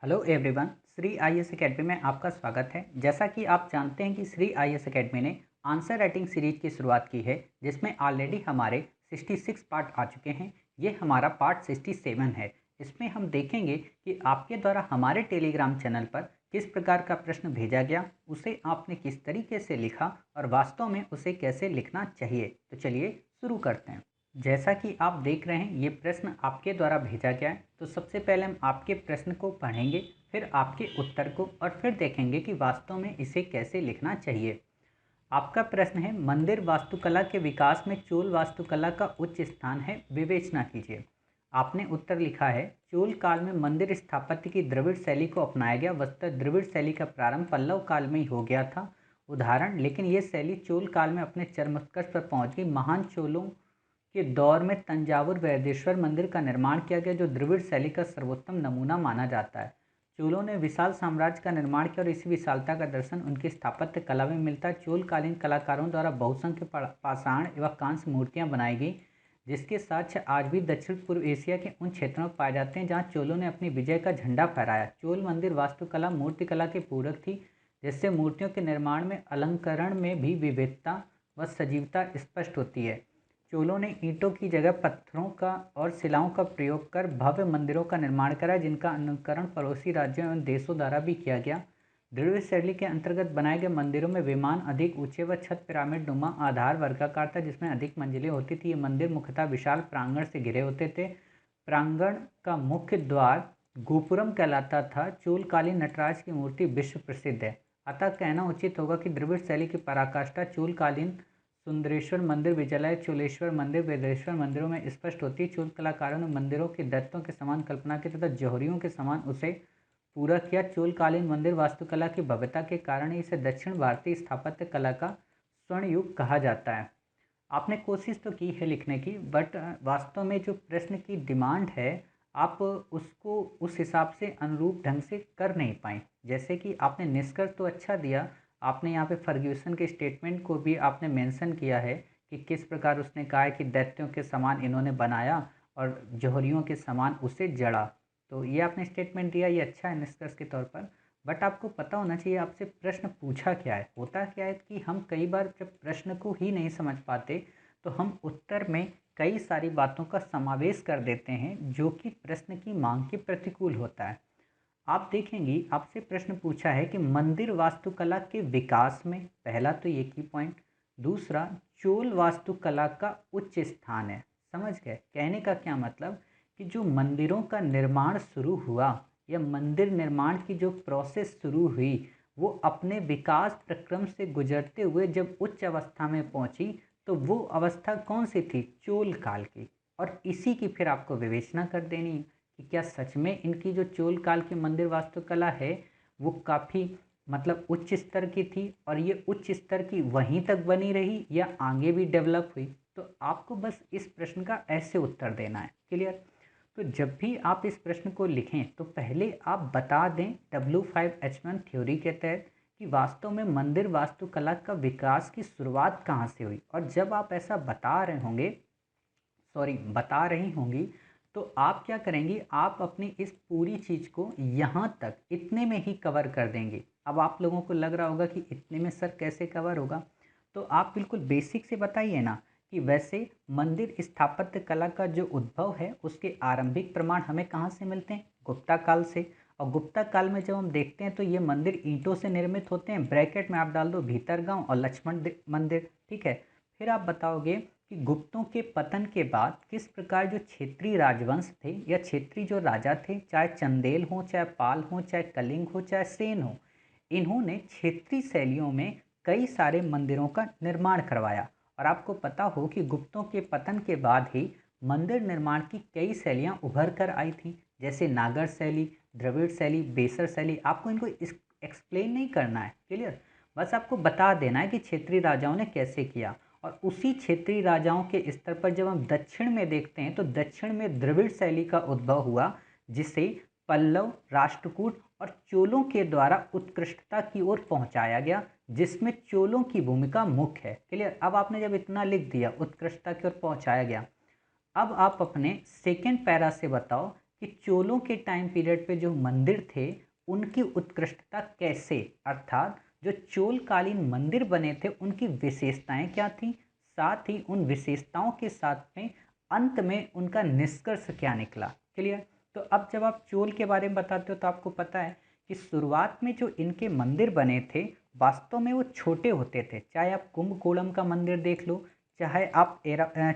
Hello everyone, Shri IAS academy में आपका स्वागत है। जैसा कि आप जानते हैं कि श्री आईएएस एकेडमी ने आंसर राइटिंग सीरीज की शुरुआत की है, जिसमें ऑलरेडी हमारे 66 पार्ट आ चुके हैं। ये हमारा पार्ट 67 है। इसमें हम देखेंगे कि आपके द्वारा हमारे टेलीग्राम चैनल पर किस प्रकार का प्रश्न भेजा गया, उसे आपने किस तरीके से लिखा और वास्तव में उसे कैसे लिखना चाहिए। तो चलिए शुरू करते हैं। जैसा कि आप देख रहे हैं, ये प्रश्न आपके द्वारा भेजा गया है। तो सबसे पहले हम आपके प्रश्न को पढ़ेंगे, फिर आपके उत्तर को, और फिर देखेंगे कि वास्तव में इसे कैसे लिखना चाहिए। आपका प्रश्न है, मंदिर वास्तुकला के विकास में चोल वास्तुकला का उच्च स्थान है, विवेचना कीजिए। आपने उत्तर लिखा है, चोल काल में मंदिर स्थापत्य की द्रविड़ शैली को अपनाया गया। वस्तुतः द्रविड़ शैली का प्रारंभ पल्लव काल में ही हो गया था। उदाहरण, लेकिन यह शैली चोल काल में अपने चरमोत्कर्ष पर पहुंच गई। महान चोलों के दौर में तंजावुर वैदेश्वर मंदिर का निर्माण किया गया, जो द्रविड़ शैली का सर्वोत्तम नमूना माना जाता है। चोलों ने विशाल साम्राज्य का निर्माण किया और इसी विशालता का दर्शन उनकी स्थापत्य कला में मिलता है। चोलकालीन कलाकारों द्वारा बहुसंख्य पाषाण एवं कांस्य मूर्तियां बनाई गई, जिसके साक्ष्य आज भी दक्षिण पूर्व एशिया के उन क्षेत्रों में पाए जाते हैं जहां चोलों ने अपनी विजय का झंडा फहराया। चोल मंदिर वास्तुकला मूर्तिकला के पूरक थी, जिससे मूर्तियों के निर्माण में अलंकरण में भी विविधता व सजीवता स्पष्ट होती है। चोलों ने ईंटों की जगह पत्थरों का और शिलाओं का प्रयोग कर भव्य मंदिरों का निर्माण करा, जिनका अनुकरण पड़ोसी राज्यों एवं देशों द्वारा भी किया गया। द्रविड़ शैली के अंतर्गत बनाए गए मंदिरों में विमान अधिक ऊंचे व छत पिरामिड नुमा आधार वर्गाकार था, जिसमें अधिक मंजिलें होती थी। ये मंदिर मुख्यतः विशाल प्रांगण से घिरे होते थे। प्रांगण का मुख्य द्वार गोपुरम कहलाता था। चोलकालीन नटराज की मूर्ति विश्व प्रसिद्ध है। अतः कहना उचित होगा कि द्रविड़ शैली की पराकाष्ठा चोलकालीन सुंदरेश्वर मंदिर, विजयालय, चोलेश्वर मंदिर, वेदेश्वर मंदिरों में स्पष्ट होती है। चोल कलाकारों ने मंदिरों के दैत्यों के समान कल्पना की तथा जौहरियों के समान उसे पूरा किया। चोलकालीन मंदिर वास्तुकला की भव्यता के कारण ही इसे दक्षिण भारतीय स्थापत्य कला का स्वर्ण युग कहा जाता है। आपने कोशिश तो की है लिखने की, बट वास्तव में जो प्रश्न की डिमांड है, आप उसको उस हिसाब से अनुरूप ढंग से कर नहीं पाए। जैसे कि आपने निष्कर्ष तो अच्छा दिया, आपने यहाँ पे फर्ग्यूसन के स्टेटमेंट को भी आपने मेंशन किया है कि किस प्रकार उसने कहा है कि दैत्यों के समान इन्होंने बनाया और जौहरियों के समान उसे जड़ा। तो ये आपने स्टेटमेंट दिया, ये अच्छा है निष्कर्ष के तौर पर। बट आपको पता होना चाहिए आपसे प्रश्न पूछा क्या है। होता क्या है कि हम कई बार जब प्रश्न को ही नहीं समझ पाते, तो हम उत्तर में कई सारी बातों का समावेश कर देते हैं, जो कि प्रश्न की मांग के प्रतिकूल होता है। आप देखेंगे, आपसे प्रश्न पूछा है कि मंदिर वास्तुकला के विकास में, पहला तो ये की पॉइंट, दूसरा चोल वास्तुकला का उच्च स्थान है। समझ गए कहने का क्या मतलब, कि जो मंदिरों का निर्माण शुरू हुआ या मंदिर निर्माण की जो प्रोसेस शुरू हुई, वो अपने विकास प्रक्रम से गुजरते हुए जब उच्च अवस्था में पहुंची, तो वो अवस्था कौन सी थी? चोल काल की। और इसी की फिर आपको विवेचना कर देनी है कि क्या सच में इनकी जो चोल काल की मंदिर वास्तुकला है, वो काफ़ी मतलब उच्च स्तर की थी, और ये उच्च स्तर की वहीं तक बनी रही या आगे भी डेवलप हुई। तो आपको बस इस प्रश्न का ऐसे उत्तर देना है। क्लियर? तो जब भी आप इस प्रश्न को लिखें, तो पहले आप बता दें W5H1 थ्योरी के तहत कि वास्तव में मंदिर वास्तुकला का विकास की शुरुआत कहाँ से हुई। और जब आप ऐसा बता रही होंगी, तो आप क्या करेंगी, आप अपनी इस पूरी चीज़ को यहाँ तक इतने में ही कवर कर देंगे। अब आप लोगों को लग रहा होगा कि इतने में सर कैसे कवर होगा, तो आप बिल्कुल बेसिक से बताइए ना कि वैसे मंदिर स्थापत्य कला का जो उद्भव है, उसके आरंभिक प्रमाण हमें कहाँ से मिलते हैं? गुप्ता काल से। और गुप्ता काल में जब हम देखते हैं, तो ये मंदिर ईंटों से निर्मित होते हैं। ब्रैकेट में आप डाल दो भीतरगांव और लक्ष्मण मंदिर, ठीक है। फिर आप बताओगे कि गुप्तों के पतन के बाद किस प्रकार जो क्षेत्रीय राजवंश थे या क्षेत्रीय जो राजा थे, चाहे चंदेल हो, चाहे पाल हो, चाहे कलिंग हो, चाहे सेन हो, इन्होंने क्षेत्रीय शैलियों में कई सारे मंदिरों का निर्माण करवाया। और आपको पता हो कि गुप्तों के पतन के बाद ही मंदिर निर्माण की कई शैलियाँ उभर कर आई थी, जैसे नागर शैली, द्रविड़ शैली, बेसर शैली। आपको इनको एक्सप्लेन नहीं करना है, क्लियर? बस आपको बता देना है कि क्षेत्रीय राजाओं ने कैसे किया। और उसी क्षेत्रीय राजाओं के स्तर पर जब हम दक्षिण में देखते हैं, तो दक्षिण में द्रविड़ शैली का उद्भव हुआ, जिसे पल्लव, राष्ट्रकूट और चोलों के द्वारा उत्कृष्टता की ओर पहुंचाया गया, जिसमें चोलों की भूमिका मुख्य है। क्लियर? अब आपने जब इतना लिख दिया, उत्कृष्टता की ओर पहुंचाया गया, अब आप अपने सेकेंड पैरा से बताओ कि चोलों के टाइम पीरियड पे जो मंदिर थे उनकी उत्कृष्टता कैसे, अर्थात जो चोलकालीन मंदिर बने थे उनकी विशेषताएं क्या थी, साथ ही उन विशेषताओं के साथ में अंत में उनका निष्कर्ष क्या निकला। क्लियर। तो अब जब आप चोल के बारे में बताते हो तो आपको पता है कि शुरुआत में जो इनके मंदिर बने थे वास्तव में वो छोटे होते थे। चाहे आप कुंभकोणम का मंदिर देख लो, चाहे आप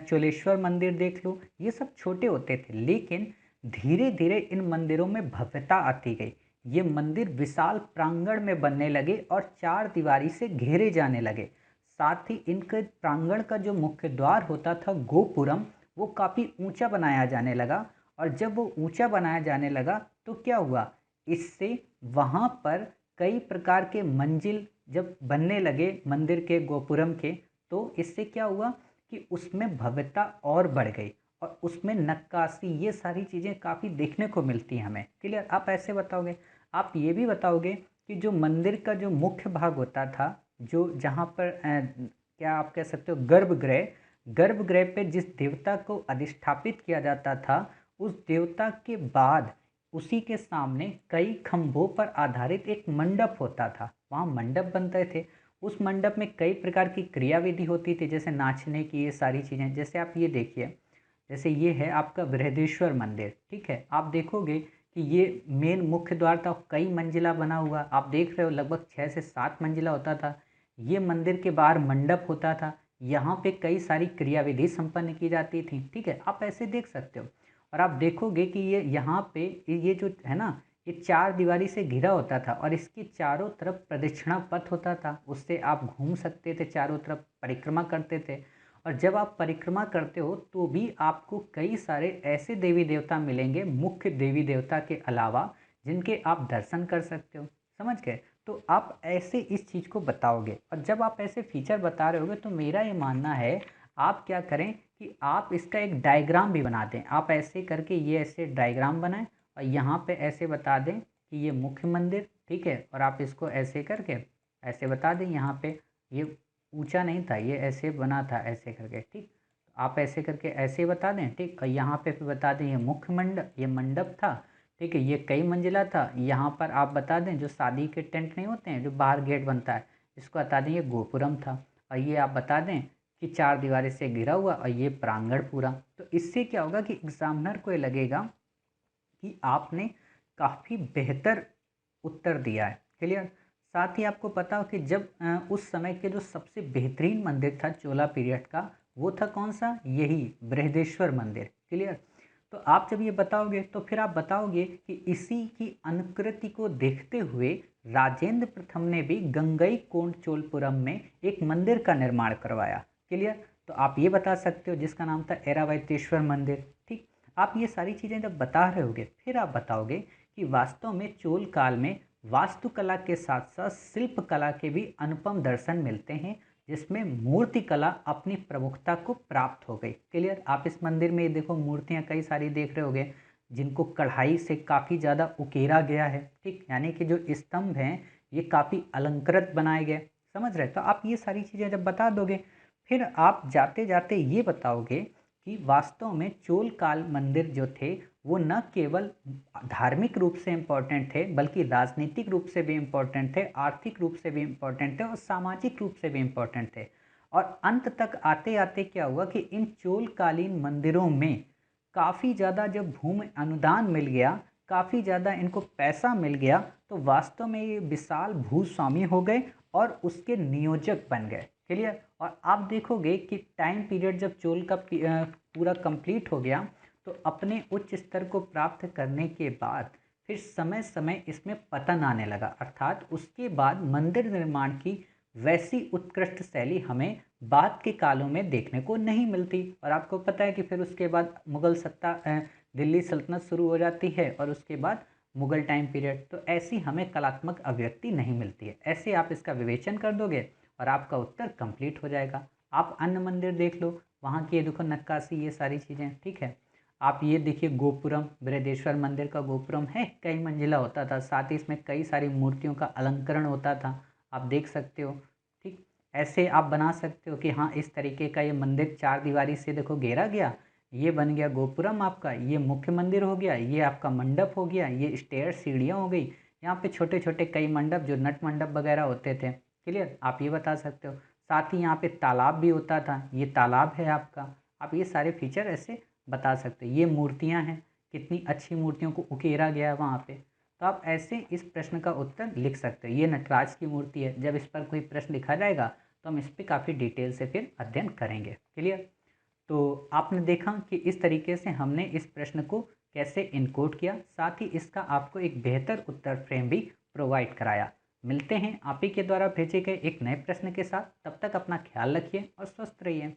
चोलेश्वर मंदिर देख लो, ये सब छोटे होते थे, लेकिन धीरे धीरे इन मंदिरों में भव्यता आती गई। ये मंदिर विशाल प्रांगण में बनने लगे और चार दीवारी से घेरे जाने लगे। साथ ही इनके प्रांगण का जो मुख्य द्वार होता था गोपुरम, वो काफ़ी ऊंचा बनाया जाने लगा। और जब वो ऊंचा बनाया जाने लगा तो क्या हुआ, इससे वहाँ पर कई प्रकार के मंजिल जब बनने लगे मंदिर के गोपुरम के, तो इससे क्या हुआ कि उसमें भव्यता और बढ़ गई और उसमें नक्काशी, ये सारी चीज़ें काफ़ी देखने को मिलती हैं हमें। क्लियर। आप ऐसे बताओगे, आप ये भी बताओगे कि जो मंदिर का जो मुख्य भाग होता था, जो जहाँ पर क्या आप कह सकते हो गर्भगृह, गर्भगृह पे जिस देवता को अधिष्ठापित किया जाता था, उस देवता के बाद उसी के सामने कई खंभों पर आधारित एक मंडप होता था। वहाँ मंडप बनते थे। उस मंडप में कई प्रकार की क्रियाविधि होती थी, जैसे नाचने की, ये सारी चीज़ें। जैसे आप ये देखिए, जैसे ये है आपका बृहदेश्वर मंदिर, ठीक है। आप देखोगे कि ये मेन मुख्य द्वार था, कई मंजिला बना हुआ, आप देख रहे हो लगभग 6 से 7 मंजिला होता था। ये मंदिर के बाहर मंडप होता था, यहाँ पे कई सारी क्रियाविधि संपन्न की जाती थी, ठीक है। आप ऐसे देख सकते हो। और आप देखोगे कि ये यहाँ पे ये जो है ना, ये चार दीवारी से घिरा होता था और इसके चारों तरफ प्रदक्षिणा पथ होता था, उससे आप घूम सकते थे, चारों तरफ परिक्रमा करते थे। और जब आप परिक्रमा करते हो तो भी आपको कई सारे ऐसे देवी देवता मिलेंगे मुख्य देवी देवता के अलावा, जिनके आप दर्शन कर सकते हो। समझ गए। तो आप ऐसे इस चीज़ को बताओगे, और जब आप ऐसे फीचर बता रहे होगे तो मेरा ये मानना है आप क्या करें कि आप इसका एक डायग्राम भी बना दें। आप ऐसे करके ये ऐसे डायग्राम बनाएं और यहाँ पे ऐसे बता दें कि ये मुख्य मंदिर, ठीक है। और आप इसको ऐसे करके ऐसे बता दें, यहाँ पे ये ऊंचा नहीं था, ये ऐसे बना था ऐसे करके, ठीक। आप ऐसे करके ऐसे बता दें, ठीक। और यहाँ पे फिर बता दें ये मुख्य मंडप, ये मंडप था, ठीक है। ये कई मंजिला था। यहाँ पर आप बता दें जो शादी के टेंट नहीं होते हैं, जो बाहर गेट बनता है, इसको बता दें ये गोपुरम था। और ये आप बता दें कि चार दीवारी से घिरा हुआ और ये प्रांगण पूरा। तो इससे क्या होगा कि एग्जामिनर को ये लगेगा कि आपने काफ़ी बेहतर उत्तर दिया है। क्लियर। साथ ही आपको पता हो कि जब उस समय के जो सबसे बेहतरीन मंदिर था चोला पीरियड का, वो था कौन सा, यही बृहदेश्वर मंदिर। क्लियर। तो आप जब ये बताओगे तो फिर आप बताओगे कि इसी की अनुकृति को देखते हुए राजेंद्र प्रथम ने भी गंगई कोंड चोलपुरम में एक मंदिर का निर्माण करवाया। क्लियर। तो आप ये बता सकते हो जिसका नाम था ऐरावतेश्वर मंदिर, ठीक। आप ये सारी चीज़ें जब बता रहे होगे फिर आप बताओगे कि वास्तव में चोल काल में वास्तुकला के साथ साथ शिल्प कला के भी अनुपम दर्शन मिलते हैं, जिसमें मूर्ति कला अपनी प्रमुखता को प्राप्त हो गई। क्लियर। आप इस मंदिर में देखो मूर्तियां कई सारी देख रहे होगे, जिनको कढ़ाई से काफ़ी ज़्यादा उकेरा गया है, ठीक। यानी कि जो स्तंभ हैं ये काफ़ी अलंकृत बनाए गए। समझ रहे। तो आप ये सारी चीज़ें जब बता दोगे फिर आप जाते जाते ये बताओगे कि वास्तव में चोल काल मंदिर जो थे वो न केवल धार्मिक रूप से इम्पोर्टेंट थे, बल्कि राजनीतिक रूप से भी इम्पोर्टेंट थे, आर्थिक रूप से भी इम्पोर्टेंट थे और सामाजिक रूप से भी इम्पोर्टेंट थे। और अंत तक आते आते क्या हुआ कि इन चोलकालीन मंदिरों में काफ़ी ज़्यादा जब भूमि अनुदान मिल गया, काफ़ी ज़्यादा इनको पैसा मिल गया, तो वास्तव में ये विशाल भूस्वामी हो गए और उसके नियोजक बन गए। क्लियर। और आप देखोगे कि टाइम पीरियड जब चोल का पूरा कंप्लीट हो गया, तो अपने उच्च स्तर को प्राप्त करने के बाद फिर समय समय इसमें पतन आने लगा, अर्थात उसके बाद मंदिर निर्माण की वैसी उत्कृष्ट शैली हमें बाद के कालों में देखने को नहीं मिलती। और आपको पता है कि फिर उसके बाद मुगल सत्ता दिल्ली सल्तनत शुरू हो जाती है और उसके बाद मुगल टाइम पीरियड। तो ऐसी हमें कलात्मक अभिव्यक्ति नहीं मिलती है। ऐसे आप इसका विवेचन कर दोगे और आपका उत्तर कंप्लीट हो जाएगा। आप अन्य मंदिर देख लो, वहाँ की ये देखो नक्काशी, ये सारी चीज़ें, ठीक है। आप ये देखिए गोपुरम, बृहदेश्वर मंदिर का गोपुरम है, कई मंजिला होता था, साथ ही इसमें कई सारी मूर्तियों का अलंकरण होता था, आप देख सकते हो, ठीक। ऐसे आप बना सकते हो कि हाँ इस तरीके का ये मंदिर चार दीवारी से देखो घेरा गया, ये बन गया गोपुरम आपका, ये मुख्य मंदिर हो गया, ये आपका मंडप हो गया, ये स्टेयर सीढ़ियाँ हो गई। यहाँ पे छोटे छोटे कई मंडप जो नट मंडप वगैरह होते थे। क्लियर, आप ये बता सकते हो। साथ ही यहाँ पे तालाब भी होता था, ये तालाब है आपका। आप ये सारे फीचर ऐसे बता सकते हो। ये मूर्तियाँ हैं, कितनी अच्छी मूर्तियों को उकेरा गया है वहाँ पे। तो आप ऐसे इस प्रश्न का उत्तर लिख सकते हो। ये नटराज की मूर्ति है। जब इस पर कोई प्रश्न लिखा जाएगा तो हम इस पर काफ़ी डिटेल से फिर अध्ययन करेंगे। क्लियर। तो आपने देखा कि इस तरीके से हमने इस प्रश्न को कैसे इनकोड किया, साथ ही इसका आपको एक बेहतर उत्तर फ्रेम भी प्रोवाइड कराया। मिलते हैं आप ही के द्वारा भेजे गए एक नए प्रश्न के साथ। तब तक अपना ख्याल रखिए और स्वस्थ रहिए।